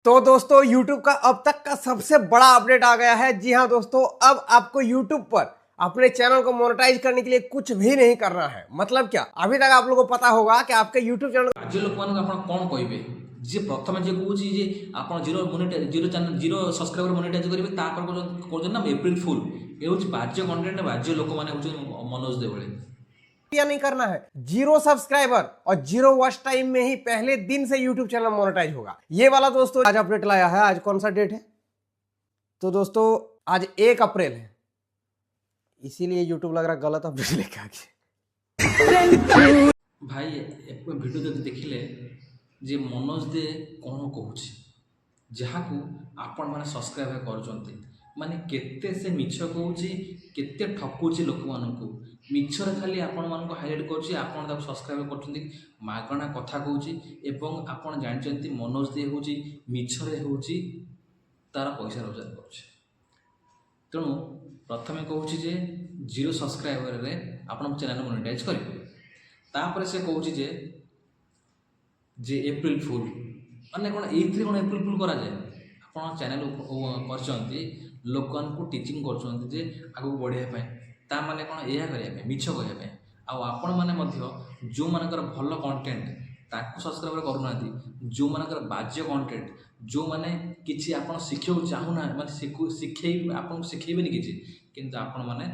तो दोस्तों YouTube का अब तक का सबसे बड़ा अपडेट आ गया है। जी हाँ दोस्तों, अब आपको YouTube पर अपने चैनल को मोनेटाइज करने के लिए कुछ भी नहीं करना है। मतलब क्या, अभी तक आप लोगों को पता होगा कि आपके YouTube चैनल राज्य लोक मान आप कौन कहे जी प्रथम जी कहूँ जे आप zero monetize zero channel zero subscriber monetize करेंगे ना एप्रिल फुल ये हूँ बाज्य कंटेंट बाज्य लोक मैंने मनोज दे भाई या नहीं करना है। 0 सब्सक्राइबर और 0 वॉच टाइम में ही पहले दिन से YouTube चैनल मोनेटाइज होगा। ये वाला दोस्तों आज अपडेट लाया है। आज कौन सा डेट है? तो दोस्तों आज 1 अप्रैल है, इसीलिए YouTube लग रहा गलत अपडेट लेके आ गया। भाई भिडियो जब देखिले जे मनोज दे कौन कहूँ जहाँ को आपण मैंने सब्सक्राइब कर माने केते से मिछ कहूँ केते ठकुची लोक मानू मिछरे खाली आपण मानक हाईलाइट करुँच आप सब्सक्राइब कर मागणा कथा कहूँ एवं आपण जानते मनोज दे हूँ मिछरे हूँ तार पैसा रोजगार कर तेणु प्रथमे कहूँ जे 0 सब्सक्राइबर में आप चैनल मोनेटाइज करेंगे तापर से कहूँ जे एप्रिल फुल माने कौन ये कौन एप्रिल फुल करा जाए आप चैनल कर लोक टीचिंग कर आगे बढ़ापी ता माने कौन यह करने मिछ कहवाई आपण मैंने जो मानकर भल कंटेंट ताकू सब्सक्राइब करूना जो मानकर बाज्य कंटेंट जो मैंने किसी आप शिखा चाहूना मानते शिखे आपको शिखेबे किसी किंतु आपण मैंने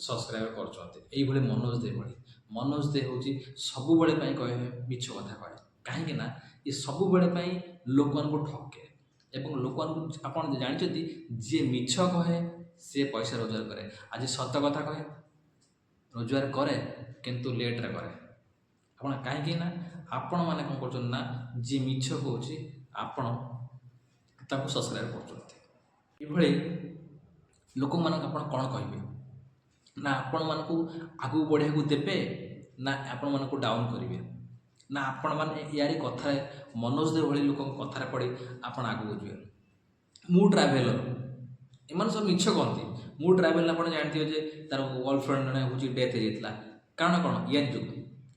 सब्सक्राइब कर मनोज दे भाई मनोज दे हूँ सबु कहे मिछ कथा कहे कहीं ये सब बेले लोक ठके एवं लोक आप जानते जी मिछ कहे सी पैसा रोजगार करे आज सत कथा कहे रोजगार करे किंतु लेट्रे करे आप कहीं आपण मैंने कौन कर जी मिछ कौन आपण सब्सक्राइब कर लोक मान कौन कहे ना आपण मानू आगू बढ़िया देवे ना आपण मानू डाउन करेंगे ना आपण मैंने यारी कथा मनोज दे भाई लोक कथार पड़ी आप आगू जी मु ट्राभेलर एम सब मिछ कहती मु ट्राभेल आप जानते जे तार गर्लफ्रेंड जन हूँ डेथ हो जाता कारण कौन या जो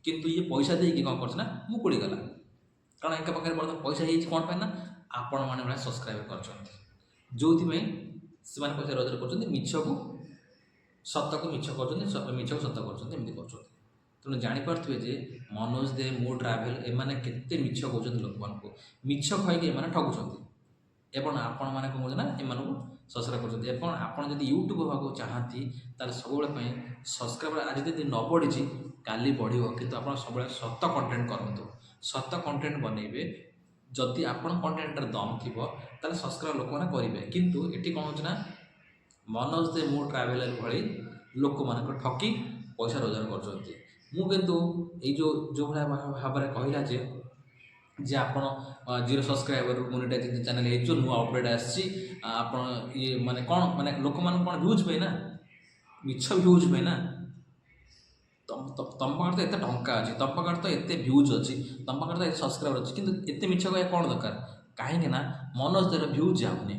कितु ये पैसा देकी कौन करना मु पड़गला कारण एक पाखे बर्तमान पैसा हो कौन पाए ना आपण मैंने सब्सक्राइब कर जो से पैसा रोजगार कर मिछ को सत को मिछ कर मिछ को सत करमती कर तेणु जापे जे मनोज दे मो ट्राभेल एमाने केते मिछ कहते लोक मान मिछ खाई एम ठगुंट एवं आपण मैंने कौन ना एम सब्सक्राइब कर आपड़ जब यूट्यूब हाँ चाहती सब सब्सक्राइबर आज यदि न बढ़ी काली बढ़ कि आप सब सत कंटेंट करूँ सत कंटेंट बनइबे जदि आपण कंटेंट दम थी सब्सक्राइब लोक मैंने करेंगे किंतु ये कौन हो मनोज दे मो ट्राभेलर भाई लोक मान ठकी पैसा रोजगार कर किंतु यो जो भाई भाव में कहला जे आप 0 सब्सक्राइबर मोनेटाइज चैनल हो नुआ अपडेट आए माने कौन माने लोक मान कौन भ्यूज पे ना मिछ भ्यूज पे ना तुम पाखे तो एत टंका अच्छी तुम पाखे तो एत भ्यूज अच्छी तुम पाखे तो ये सब्सक्राइबर अच्छी कि एत मिछ कह कौन दरकार कहीं मनोज देर भ्यूज जाऊनी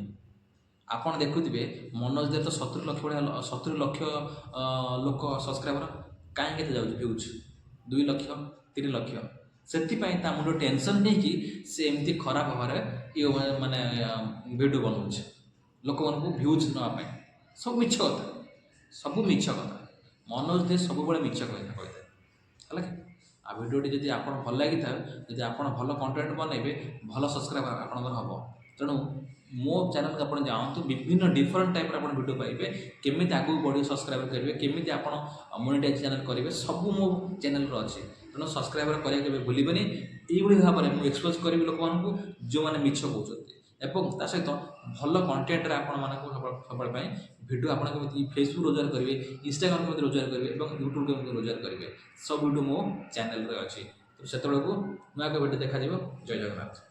आप देखुवे मनोज देर तो 70 लक्ष भाया 70 लक्ष लोक सब्सक्राइबर कहीं के भ्यूज 2 लक्ष 3 लक्ष से मुझे टेंशन नहीं कि से एमती खराब भाव ये माने वीडियो बनाऊे लोक मानू भ्यूज नापी सब मिछ कथा सब मिछ कथा मनोज दे सब मिछ कही है आ भिडियोटी जब आप भल लगी था जब आप भल कंटेंट बनइबे भल सब्सक्राइब आप हम तेणु मो चैनल को आप जातु विभिन्न डिफरेंट टाइप आप वीडियो पाइबे केमी आगू बढ़िया सब्सक्राइब करेंगे केमी आप मोनेटाइज चैनल करेंगे सब मो चैनल अच्छे तेणु सब्सक्राइबर करेंगे भूलें ये भाव में मुझे एक्सपोज करी लोक मानू जो मैंने मिछ कहते एवं सहित भल कंटेंट सब भिडियो आप फेसबुक रोजगार करेंगे इंस्टाग्राम के रोजगार करेंगे और यूट्यूब के रोजगार करेंगे सब वीडियो मो चैनल अच्छी तो से नुआ वीडियो देखा जय जगन्नाथ।